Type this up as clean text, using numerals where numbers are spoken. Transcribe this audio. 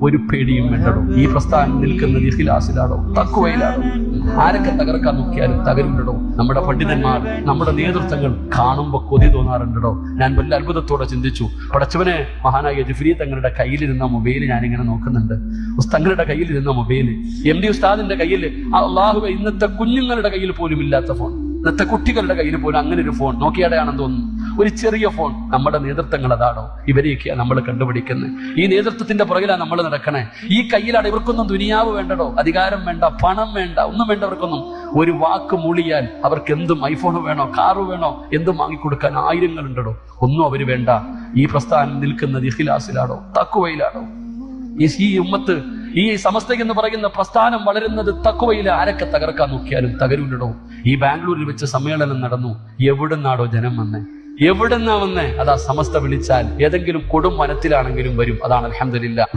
ഒരു പേടിയും വേണ്ടടോ. ഈ പ്രസ്ഥാനം നിൽക്കുന്നത് ഇഖ്ലാസിലാണോ, തഖ്വയിലാണോ? ആരൊക്കെ തകർക്കാൻ നോക്കിയാലും തകരുണ്ടോ. നമ്മുടെ പണ്ഡിതന്മാർ, നമ്മുടെ നേതൃത്വങ്ങൾ കാണുമ്പോൾ കൊതി തോന്നാറുണ്ടോ. ഞാൻ വലിയ അത്ഭുതത്തോടെ ചിന്തിച്ചു, പടച്ചവനെ, മഹാനായ ജിഫ്രി തങ്ങളുടെ കയ്യിലിരുന്ന മൊബൈൽ ഞാനിങ്ങനെ നോക്കുന്നുണ്ട്. തങ്ങളുടെ കയ്യിലിരുന്ന മൊബൈൽ, MD ഉസ്താദിന്റെ കയ്യിൽ, അല്ലാഹുവേ, ഇന്നത്തെ കുഞ്ഞുങ്ങളുടെ കയ്യിൽ പോലും ഇല്ലാത്ത ഫോൺ, ഇന്നത്തെ കുട്ടികളുടെ കയ്യിൽ പോലും അങ്ങനെ ഒരു ഫോൺ, നോക്കിയാടെയാണെന്ന് തോന്നുന്നു, ഒരു ചെറിയ ഫോൺ. നമ്മുടെ നേതൃത്വങ്ങൾ അതാണോ? ഇവരെയൊക്കെയാണ് നമ്മൾ കണ്ടുപിടിക്കുന്നത്. ഈ നേതൃത്വത്തിന്റെ പുറകിലാണ് നമ്മൾ നടക്കണേ. ഈ കയ്യിലാണ്. ഇവർക്കൊന്നും ദുനിയാവ് വേണ്ടടോ, അധികാരം വേണ്ട, പണം വേണ്ട, ഒന്നും വേണ്ട. അവർക്കൊന്നും ഒരു വാക്ക് മൂളിയാൽ അവർക്ക് എന്തും, ഐഫോൺ വേണോ, കാറ് വേണോ, എന്തും വാങ്ങിക്കൊടുക്കാൻ ആയിരങ്ങളുണ്ടോ. ഒന്നും അവര് വേണ്ട. ഈ പ്രസ്ഥാനം നിൽക്കുന്നത് ഇഖ്ലാസിലാണോ, തഖ്വയിലാണോ? ഈ ഉമ്മത്ത്, ഈ സമസ്ത എന്ന് പറയുന്ന പ്രസ്ഥാനം വളരുന്നത് തഖ്വയിൽ. ആരൊക്കെ തകർക്കാൻ നോക്കിയാലും തകരൂലടോ. ഈ ബാംഗ്ലൂരിൽ വെച്ച് സമ്മേളനം നടന്നു. എവിടുന്നാടോ ജനം വന്നേ? എവിടുന്നാ വന്നേ? അതാ സമസ്ത വിളിച്ചാൽ ഏതെങ്കിലും കൊടും വനത്തിലാണെങ്കിലും വരും. അതാണ് അൽഹംദുലില്ലാഹ്.